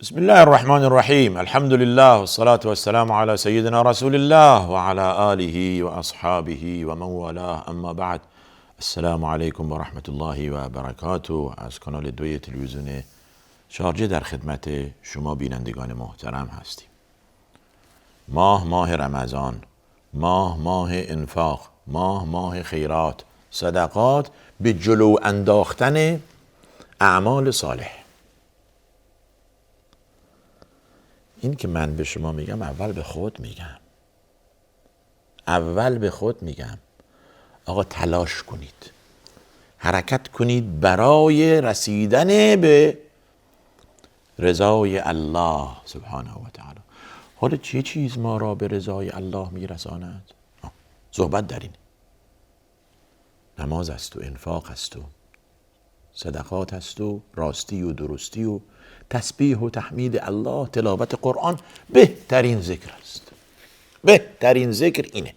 بسم الله الرحمن الرحيم. الحمد لله والصلاة والسلام على سيدنا رسول الله وعلى آله وأصحابه ومن والاه. اما بعد، السلام علیکم و رحمت الله و برکاته. از کانال 2 تلویزیون شارجه در خدمت شما بینندگان محترم هستیم. ماه رمضان، ماه انفاق، ماه خیرات، صدقات، به جلو انداختن اعمال صالح. این که من به شما میگم اول به خود میگم آقا تلاش کنید، حرکت کنید برای رسیدن به رضای الله سبحانه و تعالی. حالا چه چیز ما را به رضای الله میرساند؟ صحبت در این نماز است و انفاق است و صدقات است و راستی و درستی و تسبیح و تحمید الله، تلاوت قرآن. بهترین ذکر است. بهترین ذکر اینه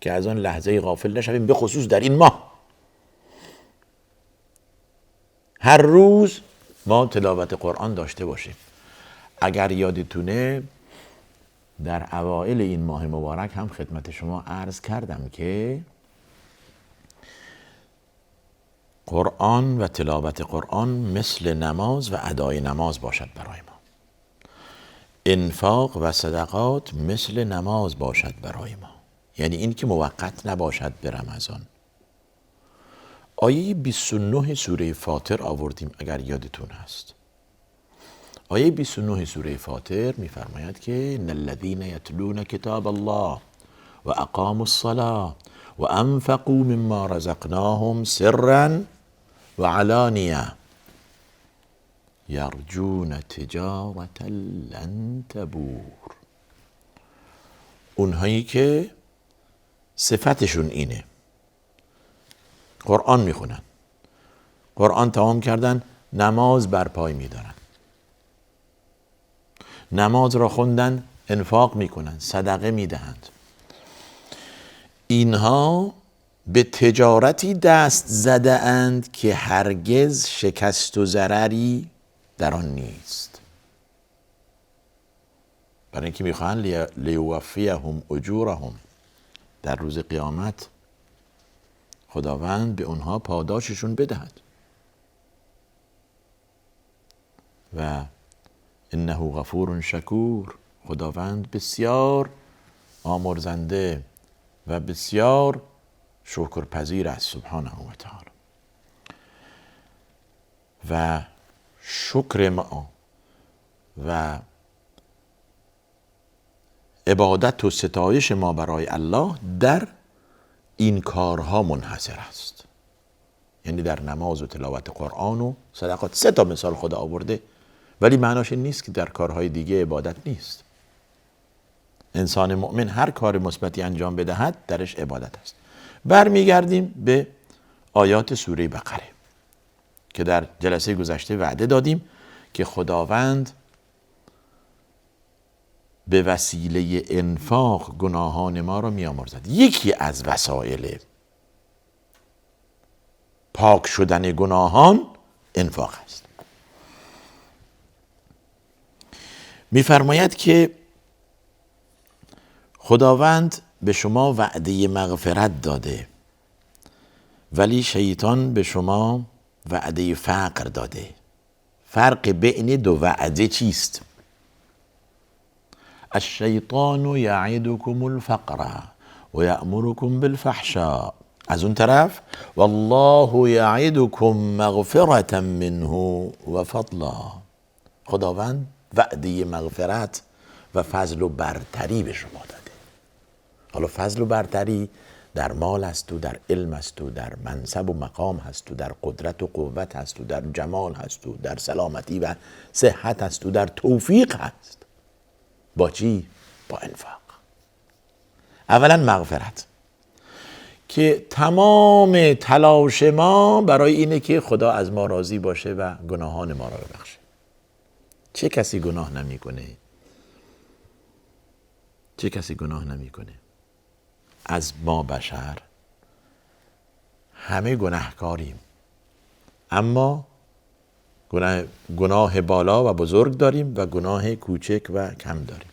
که از آن لحظه غافل نشویم، به خصوص در این ماه. هر روز ما تلاوت قرآن داشته باشیم. اگر یادتونه در اوائل این ماه مبارک هم خدمت شما عرض کردم که قرآن و تلاوت قرآن مثل نماز و ادای نماز باشد برای ما. انفاق و صدقات مثل نماز باشد برای ما، یعنی این که موقت نباشد به رمضان. آیه 29 سوره فاطر آوردیم اگر یادتون هست. آیه 29 سوره فاطر میفرماید که ان الذين يتلون كتاب الله و اقاموا الصلاة و انفقوا مما رزقناهم سرا و علانیه یرجون تجارة لن تبور. اونهایی که صفتشون اینه، قرآن میخونن، قرآن تمام کردن، نماز برپای میدارن، نماز را خوندن، انفاق میکنن، صدقه میدهند. اینها به تجارتی دست زده اند که هرگز شکست و ضرری در آن نیست. برای اینکه میخواهند لیوفیهم اجورهم، در روز قیامت خداوند به اونها پاداششون بدهد. و انه غفور شکور، خداوند بسیار آمرزنده و بسیار شکرپذیر است سبحانه و تعالی. و شکر ما و عبادت و ستایش ما برای الله در این کارها منحصر است، یعنی در نماز و تلاوت قرآن و صدقات. 3 مثال خدا آورده، ولی معناش این نیست که در کارهای دیگه عبادت نیست. انسان مؤمن هر کار مثبتی انجام بدهد درش عبادت است. برمیگردیم به آیات سوره بقره که در جلسه گذشته وعده دادیم که خداوند به وسیله انفاق گناهان ما را میامرزد. یکی از وسایل پاک شدن گناهان انفاق است. میفرماید که خداوند به شما وعده مغفرت داده، ولی شیطان به شما وعده فقر داده. فرق بین 2 وعده چیست؟ الشیطان یعدکم الفقر و یأمرکم بالفحشاء، از اون طرف والله یعدکم مغفرة منه و فضلا. خداوند وعده مغفرت و فضل و برتری به شما داده. حالا فضل و برتری در مال است و در علم است و در منصب و مقام هست و در قدرت و قوت هست و در جمال هست و در سلامتی و صحت هست و در توفیق هست. با چی؟ با انفاق. اولا مغفرت، که تمام تلاش ما برای اینه که خدا از ما راضی باشه و گناهان ما را ببخشه. چه کسی گناه نمیکنه؟ چه کسی گناه نمیکنه؟ از ما بشر همه گناهکاریم، اما گناه بالا و بزرگ داریم و گناه کوچک و کم داریم.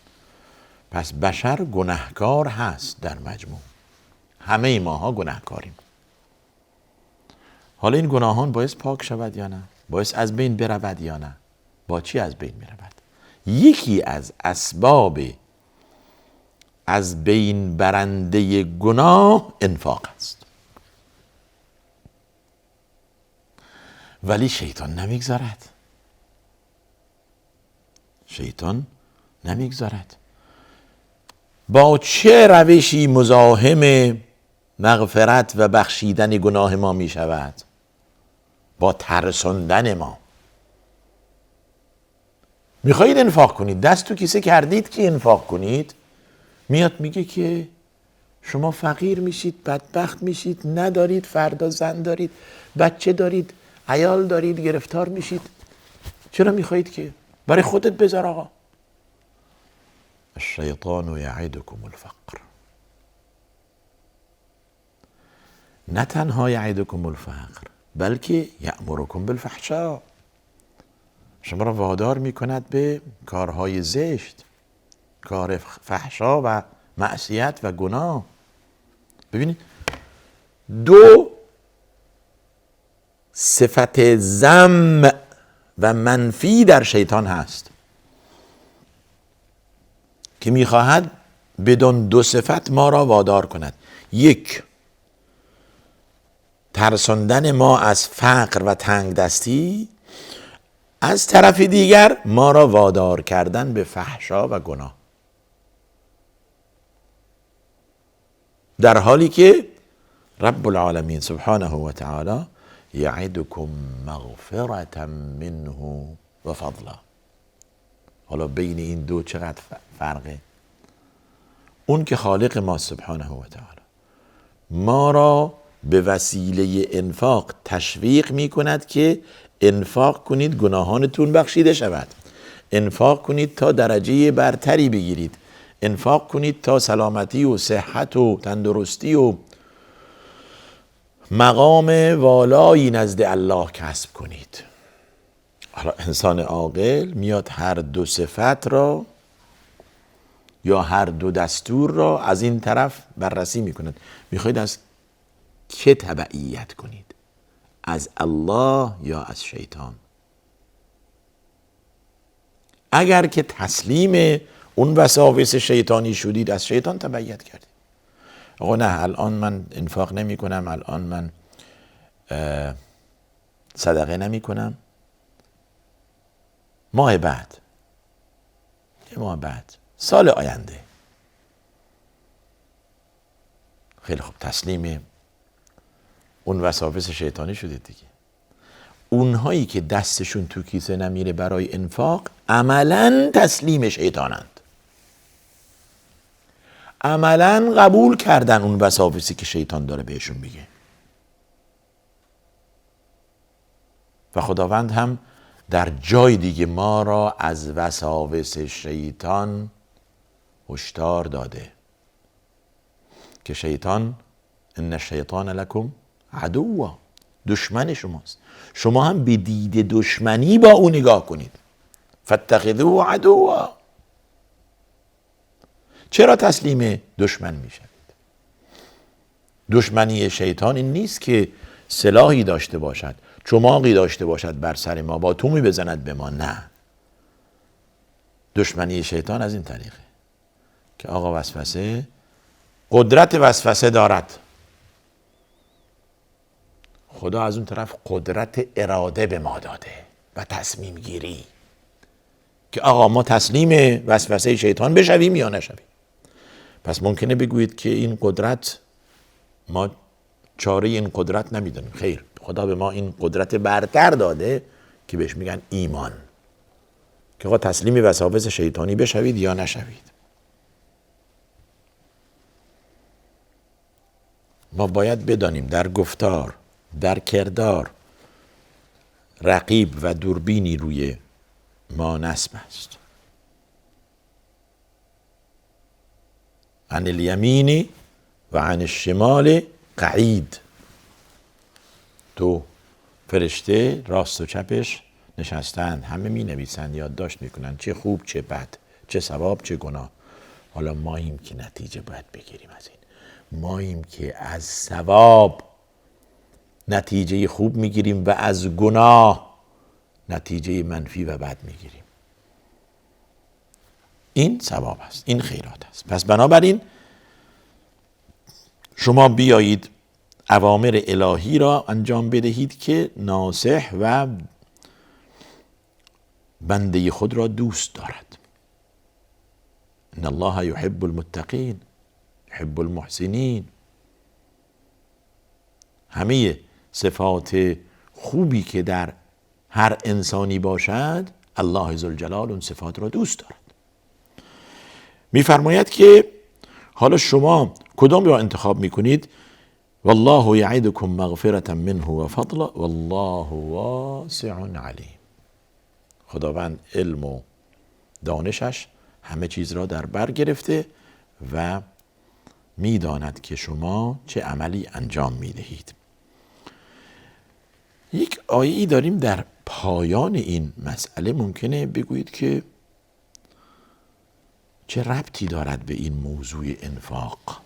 پس بشر گناهکار هست در مجموع. همه ماها گناهکاریم. حالا این گناهان باعث پاک شود یا نه؟ باعث از بین برود یا نه؟ با چی از بین میرود؟ یکی از اسباب از بین برنده گناه انفاق است. ولی شیطان نمیگذارد. شیطان نمیگذارد. با چه روشی مزاحم مغفرت و بخشیدن گناه ما می شود؟ با ترساندن ما. میخواهید انفاق کنید، دست تو کیسه کردید که انفاق کنید، میاد میگه که شما فقیر میشید، بدبخت میشید، ندارید، فردا زن دارید، بچه دارید، عیال دارید، گرفتار میشید. چرا میخواهید که؟ برای خودت بذار آقا. الشیطان یعدکم الفقر. نه تنها یعدکم الفقر بلکه یأمرکم بالفحشاء، شما را وادار میکند به کارهای زشت، کار فحشا و معصیت و گناه. ببینید دو صفت ذم و منفی در شیطان هست که میخواهد بدون دو صفت ما را وادار کند. یک، ترساندن ما از فقر و تنگ دستی، از طرف دیگر ما را وادار کردن به فحشا و گناه، در حالی که رب العالمین سبحانه و تعالی یعدکم مغفرة منه و فضلا. حالا بین این دو چقدر فرقه؟ اون که خالق ما سبحانه و تعالی ما را به وسیله انفاق تشویق می کند که انفاق کنید گناهانتون بخشیده شود، انفاق کنید تا درجه برتری بگیرید، انفاق کنید تا سلامتی و صحت و تندرستی و مقام والایی نزد الله کسب کنید. حالا انسان عاقل میاد هر دو صفت را یا هر دو دستور را از این طرف بررسی میکند. میخواید از که تبعیت کنید؟ از الله یا از شیطان؟ اگر که تسلیم اون وساوس شیطانی شدید، از شیطان تبعیت کردید. آقا نه الان من انفاق نمی کنم، الان من صدقه نمی کنم، ماه بعد، سال آینده. خیلی خوب، تسلیم اون وساوس شیطانی شدید دیگه. اونهایی که دستشون تو کیسه نمیره برای انفاق عملاً تسلیم شیطانند، عملاً قبول کردن اون وساوسی که شیطان داره بهشون میگه. و خداوند هم در جای دیگه ما را از وساوس شیطان هشدار داده که شیطان ان الشیطان لکم عدو، دشمن شماست، شما هم به دید دشمنی با او نگاه کنید. فاتخذوه عدوا. چرا تسلیم دشمن میشوید؟ دشمنی شیطان این نیست که سلاحی داشته باشد، چماقی داشته باشد بر سر ما، با تومی بزند به ما. نه، دشمنی شیطان از این طریقه که آقا وسوسه قدرت وسوسه دارد، خدا از اون طرف قدرت اراده به ما داده و تصمیم گیری که آقا ما تسلیم وسوسه شیطان بشویم یا نشویم. پس ممکنه بگویید که این قدرت ما چاره این قدرت نمیدونیم. خیر، خدا به ما این قدرت برتر داده که بهش میگن ایمان، که آقا تسلیم وساوس شیطانی بشوید یا نشوید. ما باید بدانیم در گفتار، در کردار رقیب و دوربینی روی ما نصب است. عن الیمین و عن الشمال قعید، دو فرشته راست و چپش نشستند، همه می نویسند، یادداشت میکنن، چه خوب چه بد، چه ثواب چه گناه. حالا ماییم که نتیجه باید بگیریم از این. ماییم که از ثواب نتیجه خوب میگیریم و از گناه نتیجه منفی و بد میگیریم. این ثواب است، این خیرات است. پس بنابراین شما بیایید اوامر الهی را انجام بدهید که ناصح و بنده خود را دوست دارد. ان الله یحب المتقین یحب المحسنین. همه صفات خوبی که در هر انسانی باشد الله ذوالجلال اون صفات را دوست دارد. میفرماید که حالا شما کدام را انتخاب میکنید؟ والله یعدکم مغفرة منه و فضلا والله واسع علیم. خداوند علم و دانشش همه چیز را در بر گرفته و میداند که شما چه عملی انجام میدهید. یک آیه‌ای داریم در پایان این مسئله، ممکنه بگویید که چه ربطی دارد به این موضوع انفاق؟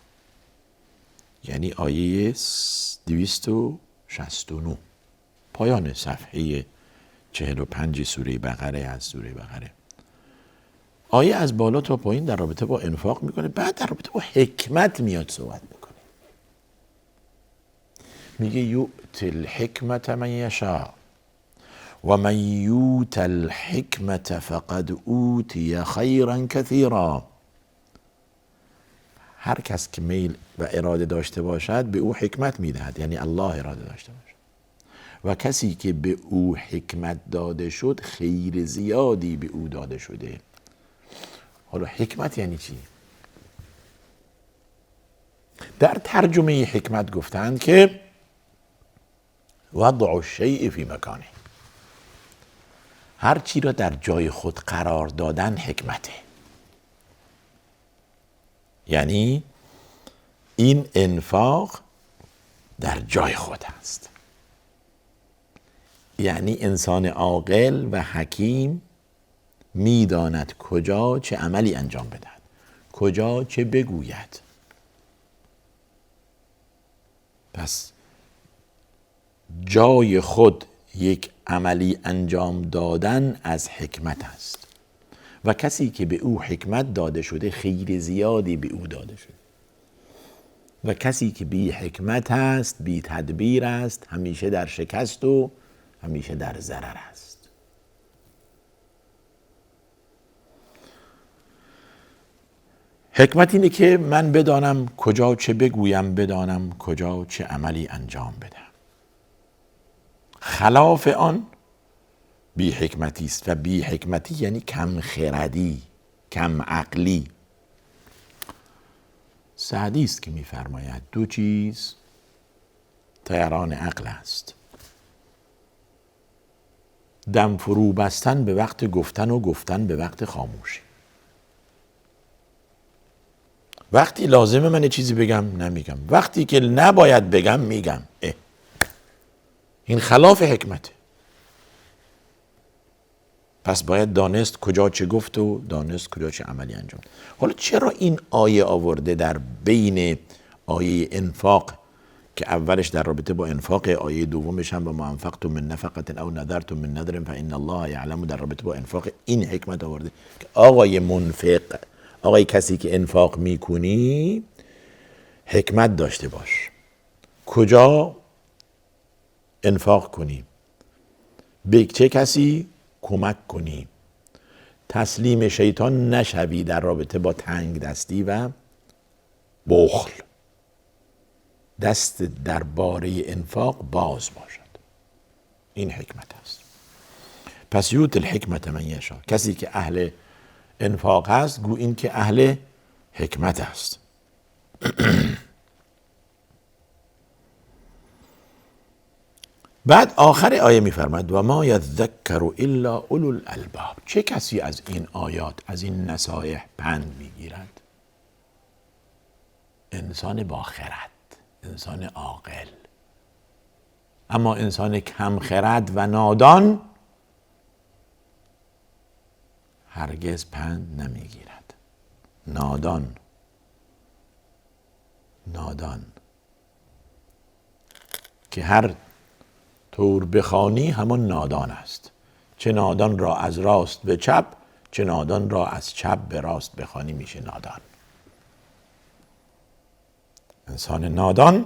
یعنی آیه 269 پایان صفحه 45 سوره بقره از سوره بقره. آیه از بالا تا پایین در رابطه با انفاق میکنه، بعد در رابطه با حکمت میاد صحبت میکنه. میگه یؤتی الحکمت من یشاء و من یؤت الحکمت فقد اوتی خیرا کثیرا. هر کس که میل و اراده داشته باشد به او حکمت میدهد، یعنی الله اراده داشته باشد، و کسی که به او حکمت داده شد خیر زیادی به او داده شده. حالا حکمت یعنی چی؟ در ترجمه حکمت گفتند که وضع الشیء فی مکانه، هر چی را در جای خود قرار دادن حکمته. یعنی این انفاق در جای خود است. یعنی انسان عاقل و حکیم میداند کجا چه عملی انجام بدهد، کجا چه بگوید. پس جای خود یک عملی انجام دادن از حکمت است و کسی که به او حکمت داده شده خیر زیادی به او داده شده، و کسی که بی حکمت است، بی تدبیر است، همیشه در شکست و همیشه در ضرر است. حکمت اینه که من بدانم کجا چه بگویم، بدانم کجا چه عملی انجام بدم. خلاف آن بی حکمتی است و بی حکمتی یعنی کم خردی، کم عقلی. سعدی است که می‌فرماید دو چیز طیران عقل است: دم فرو بستن به وقت گفتن و گفتن به وقت خاموشی. وقتی لازمه من چیزی بگم نمیگم، وقتی که نباید بگم میگم. این خلاف حکمته. پس باید دانست کجا چه گفت و دانست کجا چه عملی انجام. حالا چرا این آیه آورده در بین آیه انفاق که اولش در رابطه با انفاق، آیه دومش هم با ما انفقتم من نفقة او نذرتم من نذر فإن الله یعلم، در رابطه با انفاق این حکمت آورده که آقای منفق، آقای کسی که انفاق میکنی، حکمت داشته باش کجا انفاق کنی، به چه کسی کمک کنی، تسلیم شیطان نشوی در رابطه با تنگ دستی و بخل. دست درباره انفاق باز باشد. این حکمت است. پس یوت الحکمت من یشاء، کسی که اهل انفاق است گو این که اهل حکمت است. بعد آخر آیه میفرماد و ما یذکر الا اولو الالباب. چه کسی از این آیات، از این نصایح پند میگیرد؟ انسان با خرد، انسان عاقل. اما انسان کم خرد و نادان هرگز پند نمیگیرد. نادان که هر طور بخوانی همون نادان است. چه نادان را از راست به چپ، چه نادان را از چپ به راست بخوانی میشه نادان. انسان نادان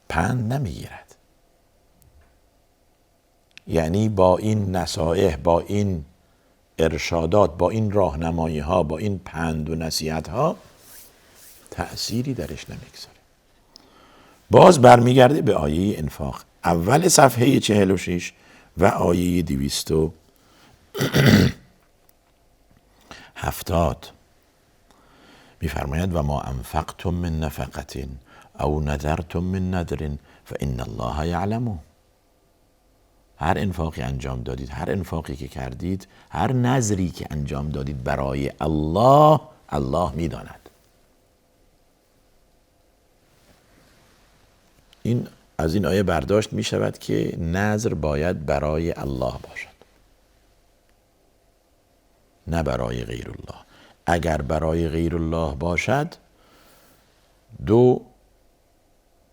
پند نمیگیرد. یعنی با این نصایح، با این ارشادات، با این راهنمایی ها، با این پند و نصیحت ها تأثیری درش نمیگذاره. باز برمیگرده به آیه انفاق، اول صفحه 46 و آیه 270 میفرماید و ما انفقتم من نفقة او نذرتم من نذر فان الله یعلمه. هر انفاقی انجام دادید، هر انفاقی که کردید، هر نذری که انجام دادید برای الله، الله میداند. این از این آیه برداشت می شود که نذر باید برای الله باشد، نه برای غیر الله. اگر برای غیر الله باشد دو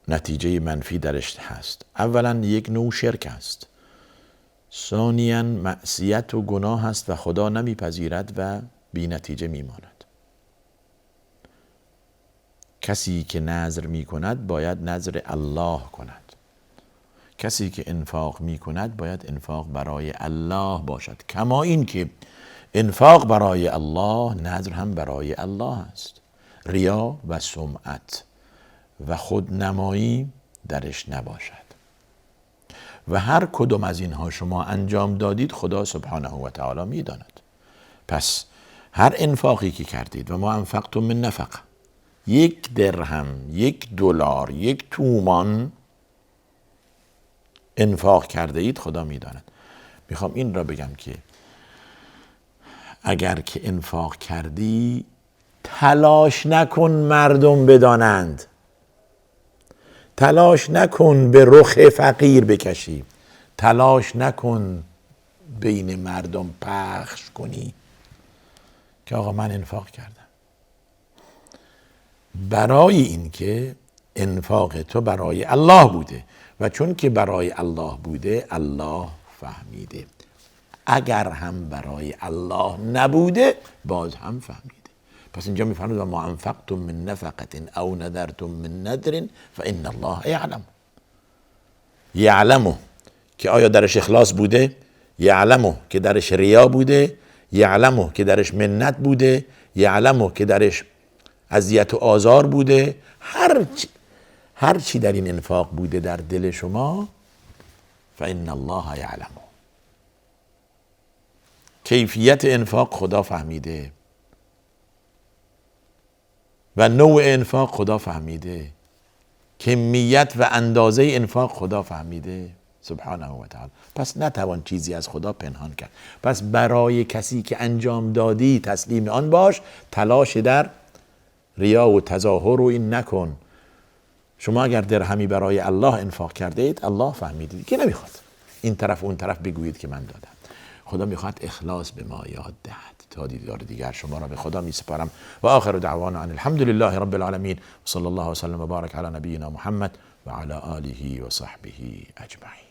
نتیجه منفی درش هست. اولا یک نوع شرک است، ثانیاً معصیت و گناه است و خدا نمیپذیرد و بی نتیجه میماند. کسی که نذر می کند باید نذر الله کند. کسی که انفاق می کند باید انفاق برای الله باشد. کما این که انفاق برای الله، نذر هم برای الله است. ریا و سمعت و خودنمایی درش نباشد. و هر کدوم از اینها شما انجام دادید خدا سبحانه و تعالی می داند. پس هر انفاقی که کردید، و ما انفقتم من نفقه، 1 درهم، 1 دلار، 1 تومان انفاق کرده اید خدا میداند. میخوام این را بگم که اگر که انفاق کردی تلاش نکن مردم بدانند، تلاش نکن به رخ فقیر بکشی، تلاش نکن بین مردم پخش کنی که آقا من انفاق کردم. برای این که انفاق تو برای الله بوده و چون که برای الله بوده الله فهمیده. اگر هم برای الله نبوده باز هم فهمیده. پس اینجا میفرماید و ما انفقتم من نفقة او نذرتم من نذر فان الله یعلم. یعلمه که آیا درش اخلاص بوده، یعلمه که درش ریا بوده، یعلمه که درش منت بوده، یعلمه که درش اذیت و آزار بوده. هر چی در این انفاق بوده در دل شما، فإن الله یعلم. کیفیت انفاق خدا فهمیده و نوع انفاق خدا فهمیده، کمیت و اندازه انفاق خدا فهمیده سبحانه و تعالی. پس نتوان چیزی از خدا پنهان کرد. پس برای کسی که انجام دادی تسلیم آن باش، تلاش در ریا و تظاهر و این نکن. شما اگر درهمی برای الله انفاق کرده اید الله فهمیدید که نمیخواد این طرف اون طرف بگویید که من دادم. خدا میخواد اخلاص به ما یاد دهد. تا دیدار دیگر شما را به خدا میسپارم و آخر دعوانا ان الحمد لله رب العالمین و صلی الله وسلم و بارک علی نبینا محمد و علی آله و صحبه اجمعین.